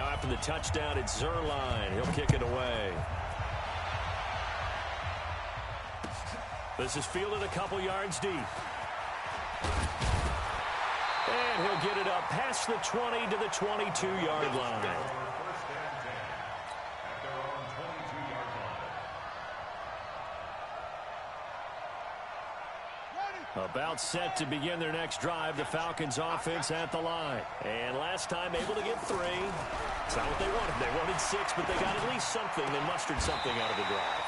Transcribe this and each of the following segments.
Now after the touchdown, it's Zerline. He'll kick it away. This is fielded a couple yards deep. And he'll get it up past the 20 to the 22-yard line. About set to begin their next drive, the Falcons offense at the line. And last time able to get 3. It's not what they wanted. They wanted 6, but they got at least something. They mustered something out of the drive.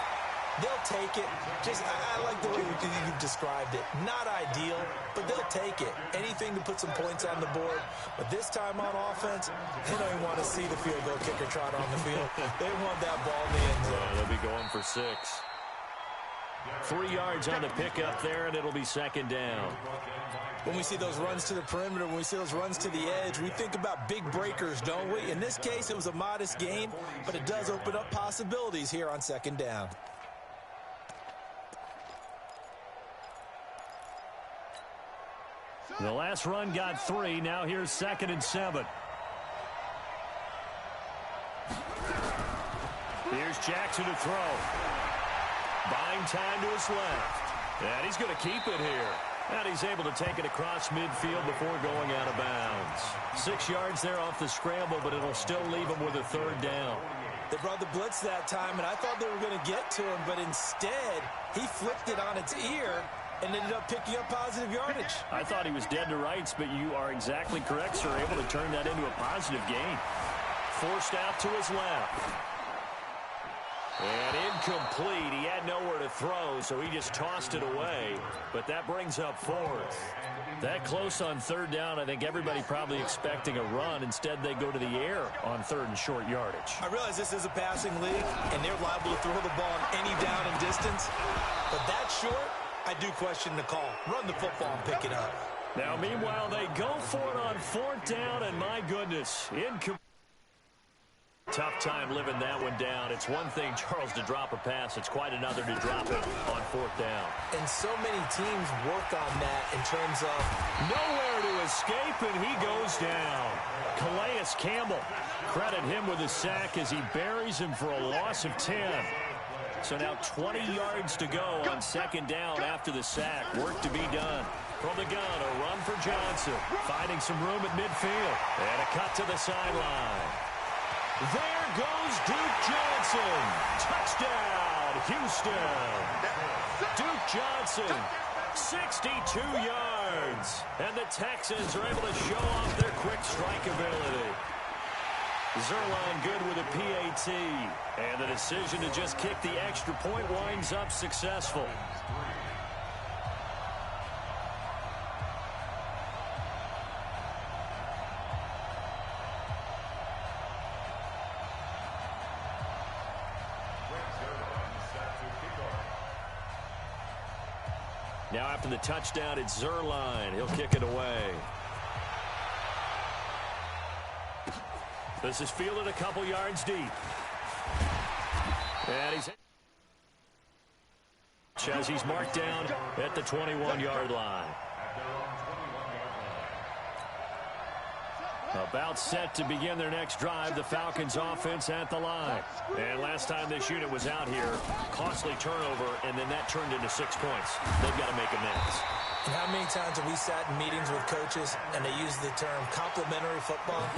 They'll take it. I like the way you've described it. Not ideal, but they'll take it. Anything to put some points on the board. But this time on offense, they don't even want to see the field goal kicker trot on the field. They want that ball in the end zone. Yeah, they'll be going for 6. 3 yards on the pickup there, and it'll be second down. When we see those runs to the perimeter, when we see those runs to the edge, we think about big breakers, don't we? In this case, it was a modest gain, but it does open up possibilities here on second down. The last run got 3. Now here's 2nd and 7. Here's Jackson to throw. Buying time to his left. And he's going to keep it here. And he's able to take it across midfield before going out of bounds. 6 yards there off the scramble, but it'll still leave him with a 3rd down. They brought the blitz that time, and I thought they were going to get to him, but instead, he flipped it on its ear and ended up picking up positive yardage. I thought he was dead to rights, but you are exactly correct, sir. Able to turn that into a positive gain. Forced out to his left. And incomplete. He had nowhere to throw, so he just tossed it away. But that brings up 4th. That close on 3rd down, I think everybody probably expecting a run. Instead, they go to the air on 3rd and short yardage. I realize this is a passing league, and they're liable to throw the ball on any down and distance. But that short, I do question the call. Run the football and pick it up. Now, meanwhile, they go for it on 4th down, and my goodness, incomplete. Tough time living that one down. It's one thing, Charles, to drop a pass. It's quite another to drop it on 4th down. And so many teams work on that in terms of nowhere to escape, and he goes down. Calais Campbell, credit him with a sack as he buries him for a loss of 10. So now 20 yards to go on 2nd down after the sack. Work to be done. From the gun, a run for Johnson. Finding some room at midfield. And a cut to the sideline. There goes Duke Johnson. Touchdown, Houston. Duke Johnson, 62 yards. And the Texans are able to show off their quick strike ability. Zerline good with a PAT. And the decision to just kick the extra point winds up successful. Now after the touchdown, it's Zerline. He'll kick it away. This is fielded a couple yards deep. And he's marked down at the 21-yard line. About set to begin their next drive, the Falcons offense at the line. And last time this unit was out here, costly turnover, and then that turned into 6 points. They've got to make amends. And how many times have we sat in meetings with coaches and they use the term complementary football?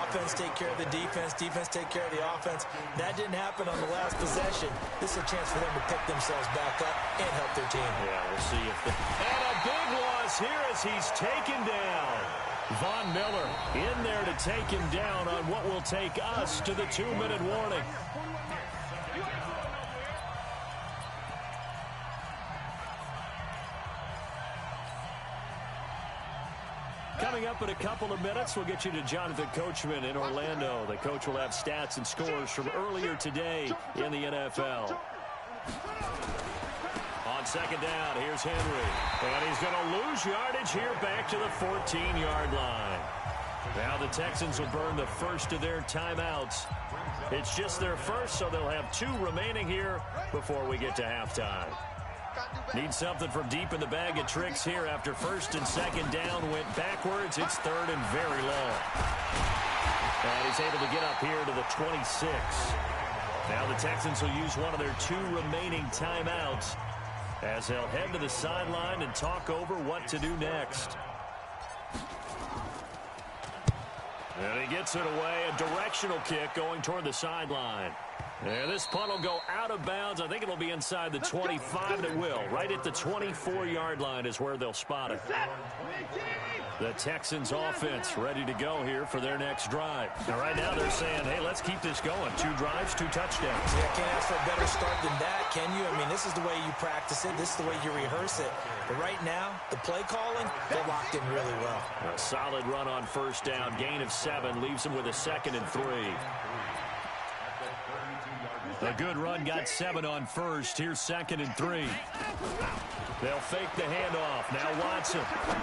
Offense take care of the defense, defense take care of the offense. That didn't happen on the last possession. This is a chance for them to pick themselves back up and help their team. Yeah, we'll see if and a big loss here as he's taken down. Von Miller in there to take him down on what will take us to the 2-minute warning. Coming up in a couple of minutes, we'll get you to Jonathan Coachman in Orlando. The coach will have stats and scores from earlier today in the NFL. On 2nd down, here's Henry. And he's going to lose yardage here back to the 14-yard line. Now the Texans will burn the first of their timeouts. It's just their first, so they'll have 2 remaining here before we get to halftime. Need something from deep in the bag of tricks here after 1st and 2nd down went backwards. It's 3rd and very long. And he's able to get up here to the 26. Now the Texans will use one of their 2 remaining timeouts as they'll head to the sideline and talk over what to do next. And he gets it away, a directional kick going toward the sideline. And this punt will go out of bounds. I think it'll be inside the 25, and it will. Right at the 24-yard line is where they'll spot it. The Texans offense ready to go here for their next drive. Now, right now they're saying, hey, let's keep this going. 2 drives, 2 touchdowns. Yeah, can't ask for a better start than that, can you? I mean, this is the way you practice it. This is the way you rehearse it. But right now, the play calling, they're locked in really well. A solid run on first down. Gain of 7 leaves them with a 2nd and 3. A good run got 7 on first. Here's 2nd and 3. They'll fake the handoff. Now Watson.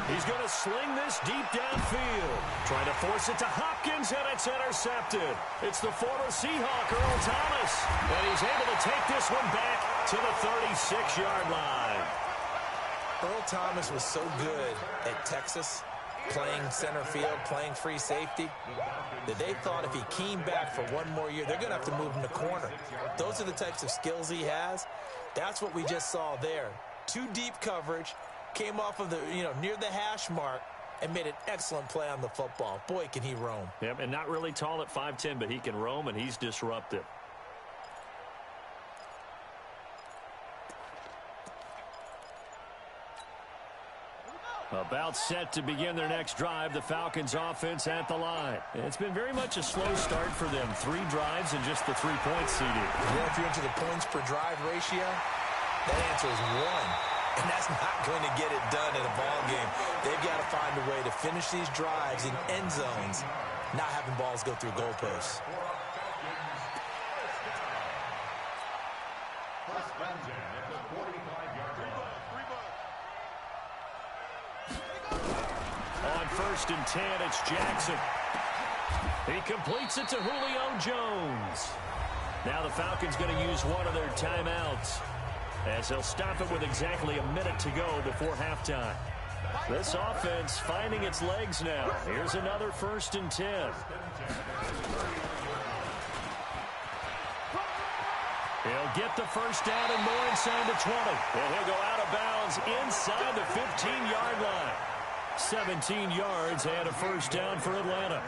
He's going to sling this deep downfield. Trying to force it to Hopkins, and it's intercepted. It's the former Seahawk, Earl Thomas. And he's able to take this one back to the 36-yard line. Earl Thomas was so good at Texas, playing center field, playing free safety, that they thought if he came back for one more year, they're going to have to move him to corner. Those are the types of skills he has. That's what we just saw there. 2 deep coverage, came off of the, near the hash mark, and made an excellent play on the football. Boy, can he roam. Yep, and not really tall at 5'10", but he can roam, and he's disruptive. About set to begin their next drive, the Falcons offense at the line. It's been very much a slow start for them. 3 drives and just the 3 points CD. Yeah, if you're into the points per drive ratio, that answer is 1. And that's not going to get it done in a ball game. They've got to find a way to finish these drives in end zones, not having balls go through goalposts. On 1st and 10, it's Jackson. He completes it to Julio Jones. Now the Falcons going to use one of their timeouts as they'll stop it with exactly a minute to go before halftime. This offense finding its legs now. Here's another 1st and 10. He'll get the first down and more inside the 20. And he'll go out of bounds inside the 15-yard line. 17 yards and a first down for Atlanta.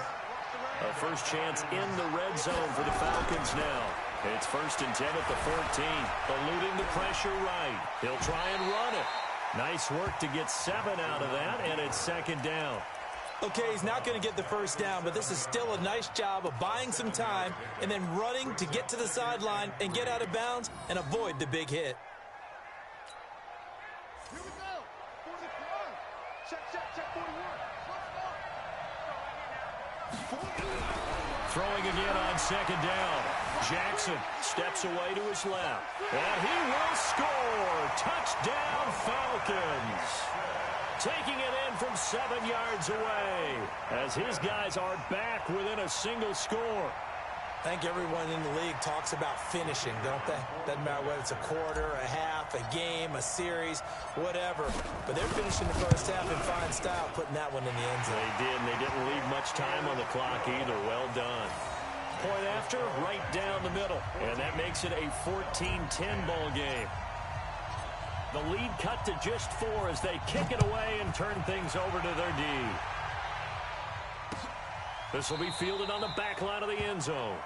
A first chance in the red zone for the Falcons now. It's 1st and 10 at the 14. Eluding the pressure right. He'll try and run it. Nice work to get 7 out of that, and it's 2nd down. Okay, he's not going to get the first down, but this is still a nice job of buying some time and then running to get to the sideline and get out of bounds and avoid the big hit. Here we go. 41. Check 41. Throwing again on 2nd down. Jackson steps away to his left. And he will score. Touchdown, Falcons. Taking it in from 7 yards away as his guys are back within a single score. I think everyone in the league talks about finishing, don't they? Doesn't matter whether it's a quarter, a half, a game, a series, whatever. But they're finishing the first half in fine style, putting that one in the end zone. They did, and they didn't leave much time on the clock either. Well done. Point after, right down the middle. And that makes it a 14-10 ball game. The lead cut to just 4 as they kick it away and turn things over to their D. This will be fielded on the back line of the end zone.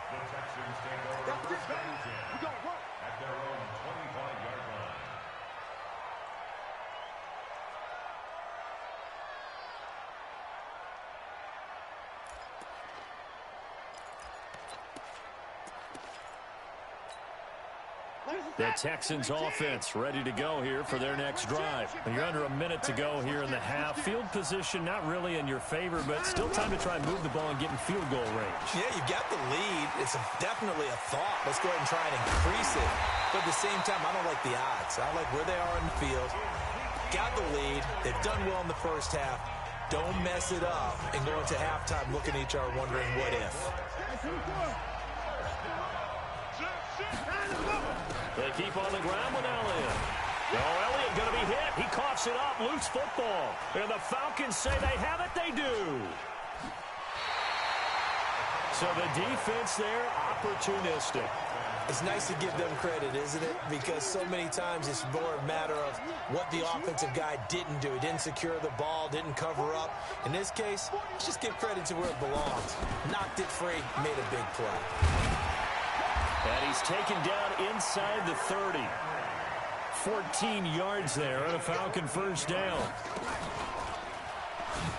The Texans offense ready to go here for their next drive. You're under a minute to go here in the half. Field position not really in your favor, but still time to try and move the ball and get in field goal range. Yeah, you've got the lead. It's definitely a thought. Let's go ahead and try and increase it. But at the same time, I don't like the odds. I like where they are in the field. Got the lead. They've done well in the first half. Don't mess it up and go into halftime looking at each other wondering what if. They keep on the ground with Elliott. Oh, Elliott going to be hit. He coughs it up. Loose football. And the Falcons say they have it. They do. So the defense there, opportunistic. It's nice to give them credit, isn't it? Because so many times it's more a matter of what the offensive guy didn't do. He didn't secure the ball, didn't cover up. In this case, let's just give credit to where it belongs. Knocked it free, made a big play. And he's taken down inside the 30. 14 yards there and a Falcon first down.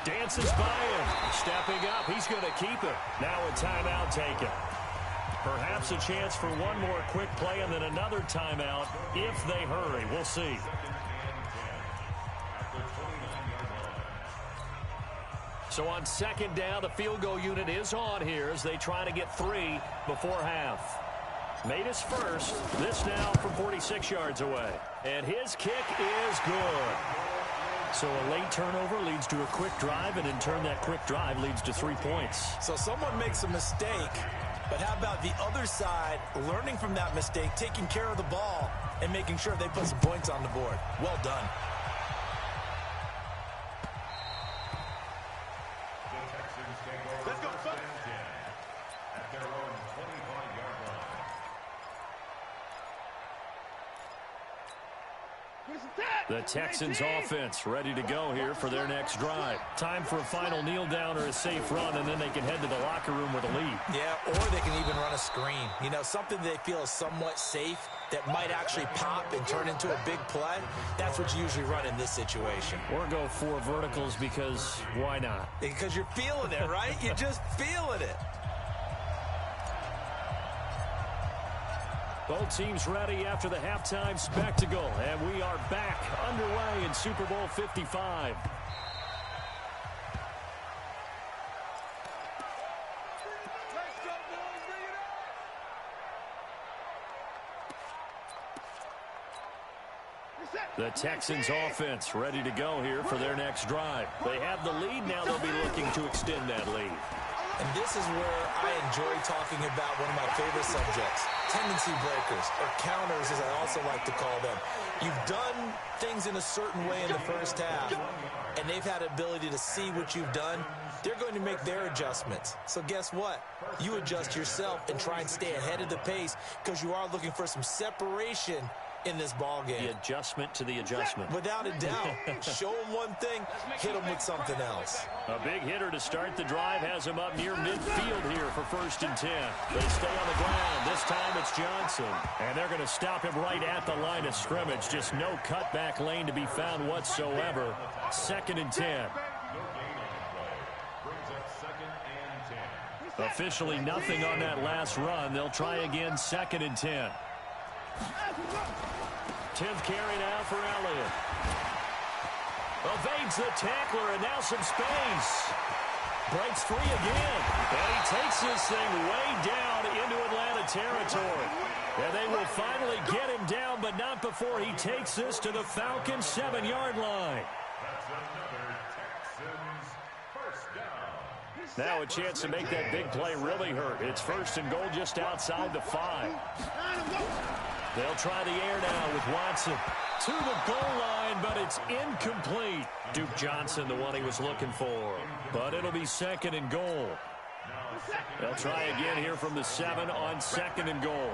Dances by him. Stepping up. He's going to keep it. Now a timeout taken. Perhaps a chance for one more quick play and then another timeout if they hurry. We'll see. So on second down, the field goal unit is on here as they try to get 3 before half. Made his first. This now from 46 yards away. And his kick is good. So a late turnover leads to a quick drive, and in turn that quick drive leads to 3 points. So someone makes a mistake, but how about the other side learning from that mistake, taking care of the ball, and making sure they put some points on the board? Well done. Let's go, son. At their own 25-yard line. The Texans offense ready to go here for their next drive. Time for a final kneel down or a safe run, and then they can head to the locker room with a lead. Yeah, or they can even run a screen. You know, something they feel is somewhat safe that might actually pop and turn into a big play. That's what you usually run in this situation. Or go 4 verticals because why not? Because you're feeling it, right? You're just feeling it. Both teams ready after the halftime spectacle, and we are back underway in Super Bowl 55. Let's go, boys. Bring it up. Reset. The Texans offense ready to go here for their next drive. They have the lead now. They'll be looking to extend that lead. And this is where I enjoy talking about one of my favorite subjects, tendency breakers, or counters as I also like to call them. You've done things in a certain way in the first half, and they've had the ability to see what you've done. They're going to make their adjustments. So guess what? You adjust yourself and try and stay ahead of the pace because you are looking for some separation in this ball game. The adjustment to the adjustment. Without a doubt. Show them one thing, hit them with something else. A big hitter to start the drive has him up near midfield here for 1st and 10. They stay on the ground. This time it's Johnson. And they're going to stop him right at the line of scrimmage. Just no cutback lane to be found whatsoever. 2nd and 10. Officially nothing on that last run. They'll try again 2nd and 10. 10th carry now for Elliott. Evades the tackler, and now some space. Breaks free again. And he takes this thing way down into Atlanta territory. And they will finally get him down, but not before he takes this to the Falcons' 7-yard line. Now a chance to make that big play really hurt. It's 1st and goal just outside the 5. They'll try the air now with Watson to the goal line, but it's incomplete. Duke Johnson, the one he was looking for. But it'll be 2nd and goal. They'll try again here from the 7 on 2nd and goal.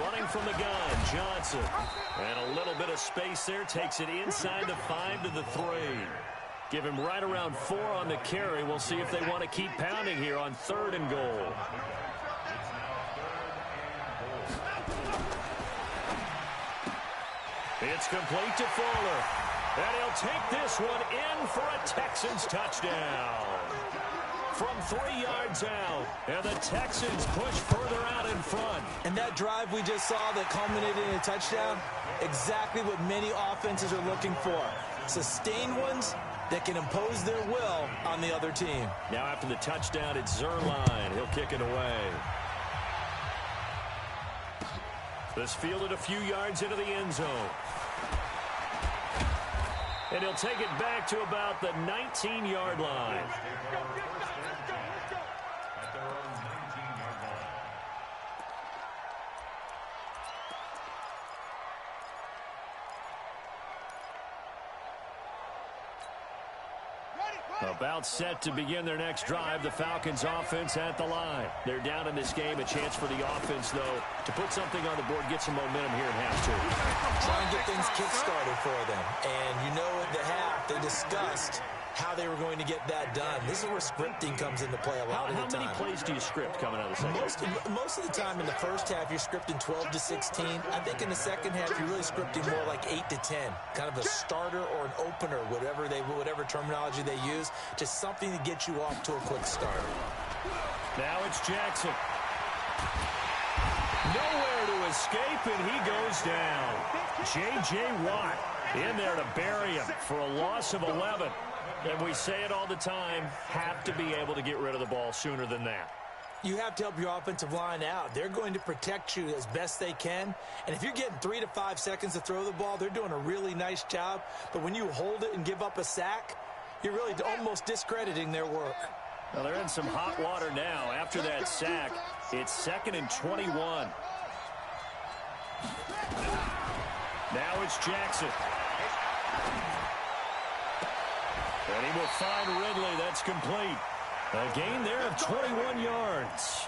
Running from the gun, Johnson. And a little bit of space there. Takes it inside the 5 to the 3. Give him right around 4 on the carry. We'll see if they want to keep pounding here on 3rd and goal. It's complete to Fuller. And he'll take this one in for a Texans touchdown. From 3 yards out. And the Texans push further out in front. And that drive we just saw that culminated in a touchdown, exactly what many offenses are looking for. Sustained ones that can impose their will on the other team. Now after the touchdown, it's Zerline. He'll kick it away. This fielded a few yards into the end zone. And he'll take it back to about the 19-yard line. Ready? About set to begin their next drive, the Falcons offense at the line. They're down in this game. A chance for the offense, though, to put something on the board, get some momentum here in half two. Try and get things kick-started for them. And you know at the half, they discussed how they were going to get that done. This is where scripting comes into play a lot of the time. How many plays do you script coming out of the second half? Most of the time in the first half, you're scripting 12 to 16. I think in the second half, you're really scripting more like 8 to 10. Kind of a starter or an opener, whatever terminology they use. Just something to get you off to a quick start. Now it's Jackson. Nowhere to escape, and he goes down. J.J. Watt in there to bury him for a loss of 11. And we say it all the time, have to be able to get rid of the ball sooner than that. You have to help your offensive line out. They're going to protect you as best they can. And if you're getting 3 to 5 seconds to throw the ball, they're doing a really nice job. But when you hold it and give up a sack, you're really almost discrediting their work. Well, they're in some hot water now. After that sack, it's 2nd and 21. Now it's Jackson. And he will find Ridley. That's complete. A gain there of 21 yards.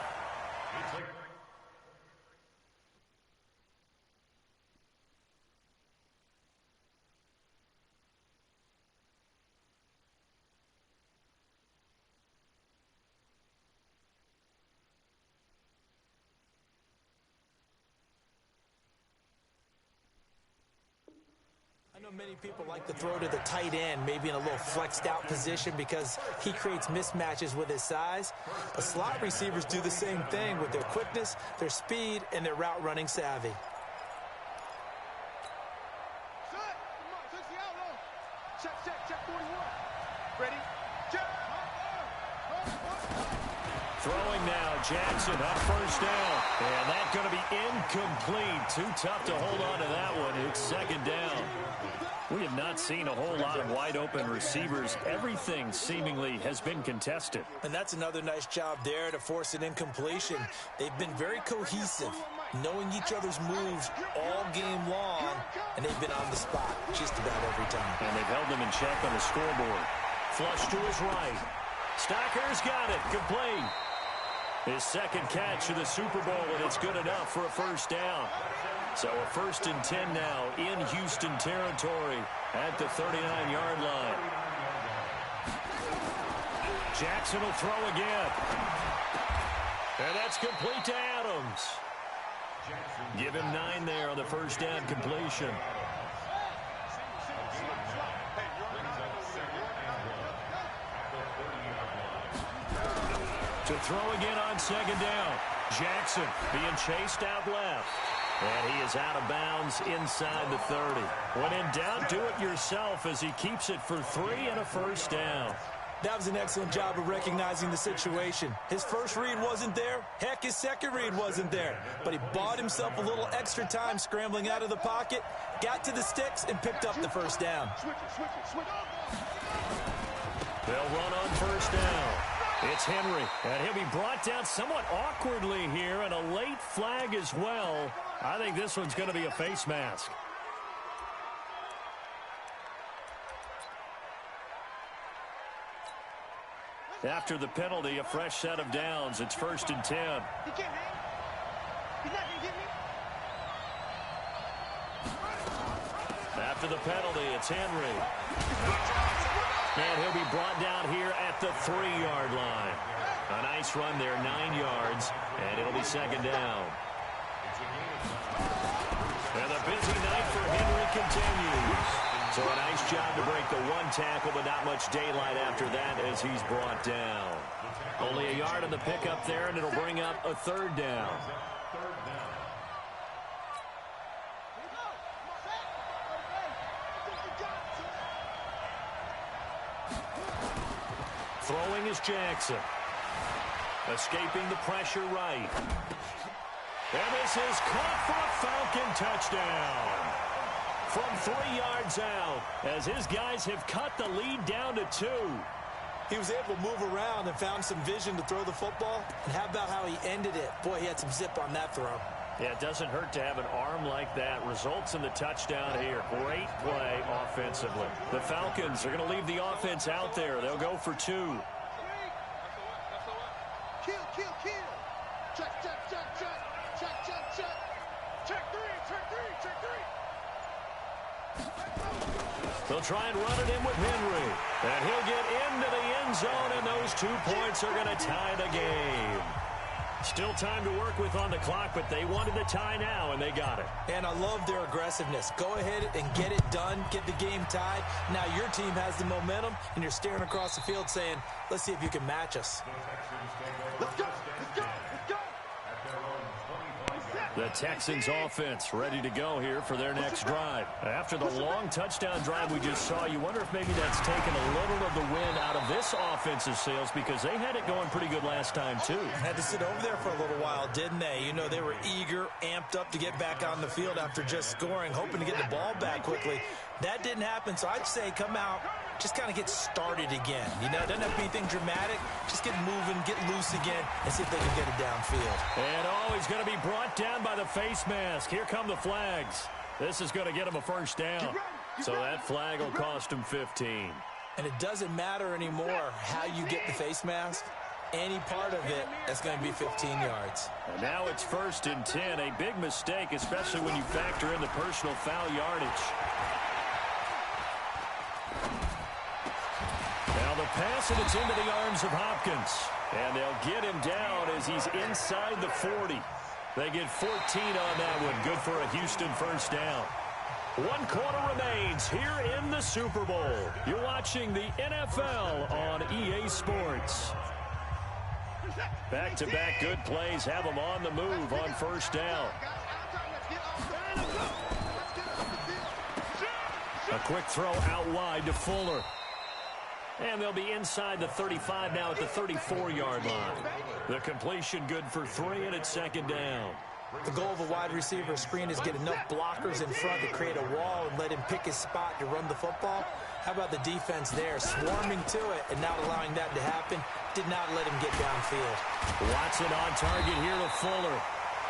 I know many people like to throw to the tight end, maybe in a little flexed out position because he creates mismatches with his size. But slot receivers do the same thing with their quickness, their speed, and their route running savvy. Check 41. Ready? Check. Throwing now, Jackson up first down. And that's going to be incomplete. Too tough to hold on to that one. It's 2nd down. We have not seen a whole lot of wide-open receivers. Everything seemingly has been contested. And that's another nice job there to force an incompletion. They've been very cohesive, knowing each other's moves all game long, and they've been on the spot just about every time. And they've held them in check on the scoreboard. Flush to his right. Stocker's got it. Complete. His 2nd catch of the Super Bowl, and it's good enough for a first down. So a 1st and 10 now in Houston territory at the 39-yard line. Jackson will throw again. And that's complete to Adams. Give him 9 there on the first down completion. To throw again on 2nd down. Jackson being chased out left. And he is out of bounds inside the 30. When in doubt, do it yourself as he keeps it for 3 and a first down. That was an excellent job of recognizing the situation. His first read wasn't there. Heck, his second read wasn't there. But he bought himself a little extra time scrambling out of the pocket, got to the sticks, and picked up the first down. They'll run on first down. It's Henry, and he'll be brought down somewhat awkwardly here, and a late flag as well. I think this one's going to be a face mask. After the penalty, a fresh set of downs. It's 1st and 10. He can't hang. He's not going to get me. After the penalty, it's Henry. And he'll be brought down here at the 3-yard line. A nice run there, 9 yards, and it'll be 2nd down. And the busy night for Henry continues. So a nice job to break the 1 tackle, but not much daylight after that as he's brought down. Only a yard on the pickup there, and it'll bring up a 3rd down. Throwing is Jackson. Escaping the pressure right. And this is caught for a Falcon touchdown. From 3 yards out, as his guys have cut the lead down to 2. He was able to move around and found some vision to throw the football. And how about how he ended it? Boy, he had some zip on that throw. Yeah, it doesn't hurt to have an arm like that. Results in the touchdown here. Great play offensively. The Falcons are going to leave the offense out there. They'll go for 2. Kill. Check. Check 3. They'll try and run it in with Henry. And he'll get into the end zone, and those 2 points are going to tie the game. Still time to work with on the clock, but they wanted the tie now, and they got it. And I love their aggressiveness. Go ahead and get it done, get the game tied. Now your team has the momentum, and you're staring across the field saying, let's see if you can match us. Let's go. The Texans offense ready to go here for their next drive. After the long touchdown drive we just saw, you wonder if maybe that's taken a little of the wind out of this offensive sails, because they had it going pretty good last time too. Had to sit over there for a little while, didn't they? You know, they were eager, amped up to get back on the field after just scoring, hoping to get the ball back quickly. That didn't happen, so I'd say come out, just kind of get started again. You know, it doesn't have to be anything dramatic. Just get moving, get loose again, and see if they can get it downfield. And he's going to be brought down by the face mask. Here come the flags. This is going to get him a first down. So that flag will cost him 15. And it doesn't matter anymore how you get the face mask. Any part of it, that's going to be 15 yards. And now it's 1st and 10. A big mistake, especially when you factor in the personal foul yardage. Now the pass, and it's into the arms of Hopkins. And they'll get him down as he's inside the 40. They get 14 on that one. Good for a Houston first down. 1 quarter remains here in the Super Bowl. You're watching the NFL on EA Sports. Back-to-back good plays have them on the move on first down. A quick throw out wide to Fuller. And they'll be inside the 35 now at the 34-yard line. The completion good for 3, and it's 2nd down. The goal of a wide receiver screen is get enough blockers in front to create a wall and let him pick his spot to run the football. How about the defense there, swarming to it and not allowing that to happen? Did not let him get downfield. Watson on target here to Fuller.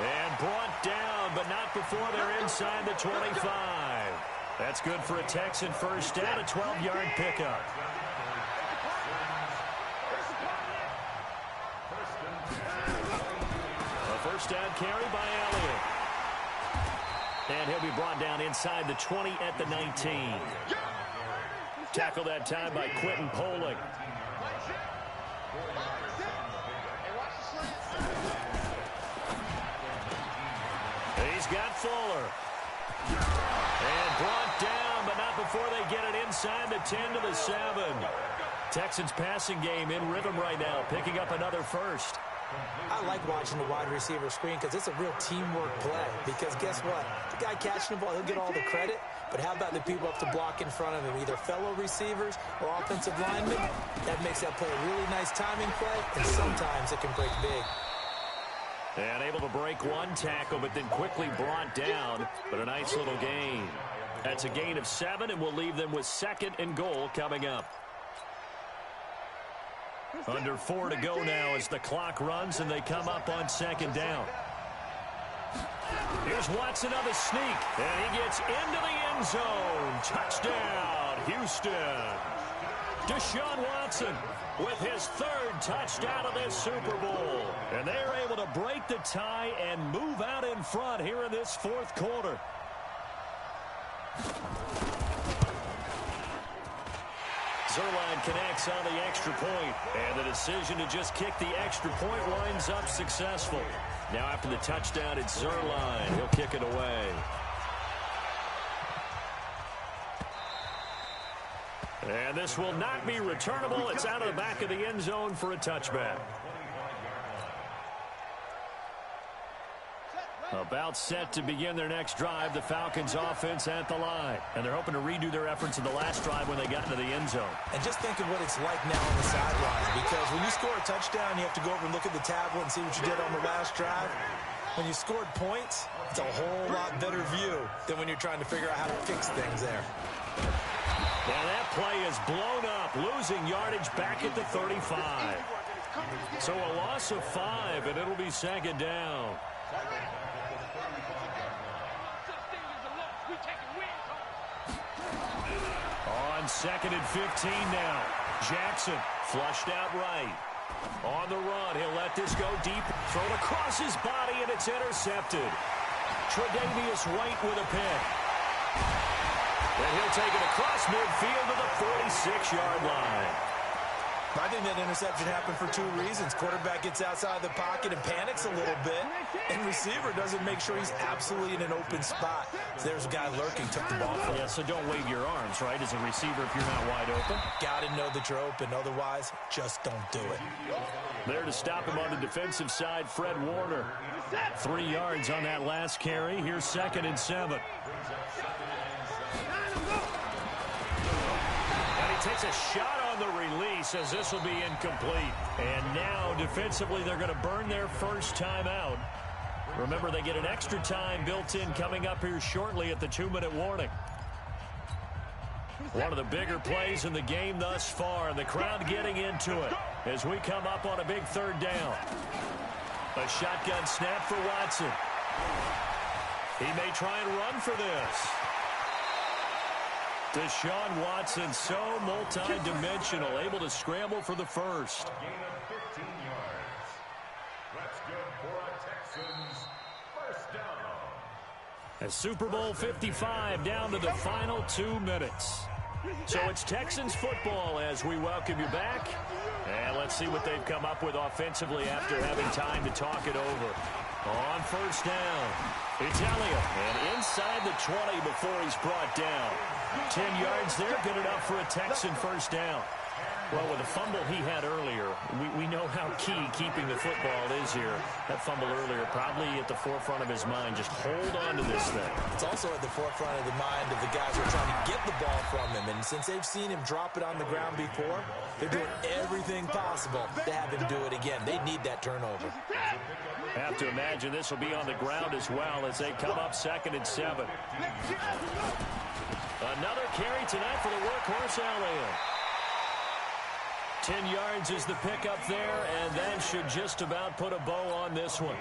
And brought down, but not before they're inside the 25. That's good for a Texan first down, a 12-yard pickup. First down carry by Elliott. And he'll be brought down inside the 20 at the 19. Tackled that time by Quentin Poling. He's got Fuller. And brought down, but not before they get it inside the 10 to the 7. Texans passing game in rhythm right now, picking up another first. I like watching the wide receiver screen because it's a real teamwork play. Because guess what? The guy catching the ball, he'll get all the credit. But how about the people up to block in front of him, either fellow receivers or offensive linemen? That makes that play a really nice timing play, and sometimes it can break big. And able to break one tackle, but then quickly brought down. But a nice little gain. That's a gain of 7, and we'll leave them with 2nd and goal coming up. Under 4 to go now as the clock runs, and they come up on 2nd down. Here's Watson on the sneak, and he gets into the end zone. Touchdown, Houston. Deshaun Watson with his 3rd touchdown of this Super Bowl. And they're able to break the tie and move out in front here in this 4th quarter. Zerline connects on the extra point, and the decision to just kick the extra point winds up successful. Now after the touchdown, it's Zerline. He'll kick it away. And this will not be returnable. It's out of the back of the end zone for a touchback. About set to begin their next drive, the Falcons offense at the line. And they're hoping to redo their efforts in the last drive when they got into the end zone. And just think of what it's like now on the sideline. Because when you score a touchdown, you have to go over and look at the tablet and see what you did on the last drive. When you scored points, it's a whole lot better view than when you're trying to figure out how to fix things there. And that play is blown up, losing yardage back at the 35. So a loss of 5, and it'll be 2nd down. On 2nd and 15 now. Jackson flushed out right. On the run, he'll let this go deep. Thrown across his body, and it's intercepted. Tre'Davious White with a pick. And he'll take it across midfield to the 46-yard line. I think that interception happened for two reasons. Quarterback gets outside the pocket and panics a little bit, and receiver doesn't make sure he's absolutely in an open spot. So there's a guy lurking, took the ball from him. Yeah, so don't wave your arms, right, as a receiver if you're not wide open. Got to know that you're open. Otherwise, just don't do it. There to stop him on the defensive side, Fred Warner. 3 yards on that last carry. Here's 2nd and 7. And he takes a shot on the release as this will be incomplete. And now, defensively, they're going to burn their first time out. Remember, they get an extra time built in coming up here shortly at the 2-minute warning. One of the bigger plays in the game thus far, and the crowd getting into it as we come up on a big 3rd down. A shotgun snap for Watson. He may try and run for this. Deshaun Watson, so multi-dimensional, able to scramble for the first. A gain of 15 yards. That's good for a Texans first down. As Super Bowl 55 down to the final 2 minutes. So it's Texans football as we welcome you back. And let's see what they've come up with offensively after having time to talk it over. On first down, it's Elliott. And inside the 20 before he's brought down. 10 yards there, good enough for a Texan first down. Well, with the fumble he had earlier, we know how key keeping the football is here. That fumble earlier probably at the forefront of his mind. Just hold on to this thing. It's also at the forefront of the mind of the guys who are trying to get the ball from him. And since they've seen him drop it on the ground before, they're doing everything possible to have him do it again. They need that turnover. Have to imagine this will be on the ground as well as they come up 2nd and 7. Another carry tonight for the workhorse Elliott. 10 yards is the pickup there, and that should just about put a bow on this one.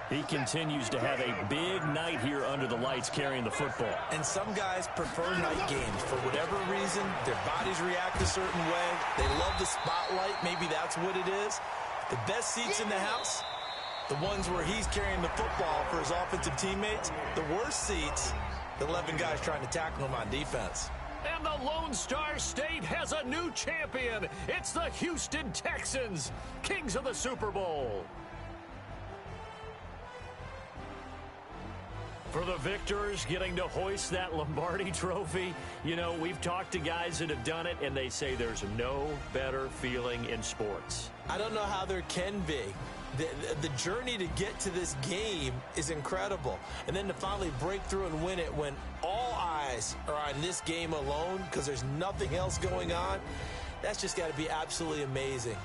He continues to have a big night here under the lights carrying the football. And some guys prefer night games. For whatever reason, their bodies react a certain way. They love the spotlight. Maybe that's what it is. The best seats in the house, the ones where he's carrying the football for his offensive teammates. The worst seats, the 11 guys trying to tackle him on defense. And the Lone Star State has a new champion. It's the Houston Texans, kings of the Super Bowl. For the victors, getting to hoist that Lombardi trophy, you know, we've talked to guys that have done it, and they say there's no better feeling in sports. I don't know how there can be. The journey to get to this game is incredible. And then to finally break through and win it when all eyes are on this game alone because there's nothing else going on, that's just got to be absolutely amazing.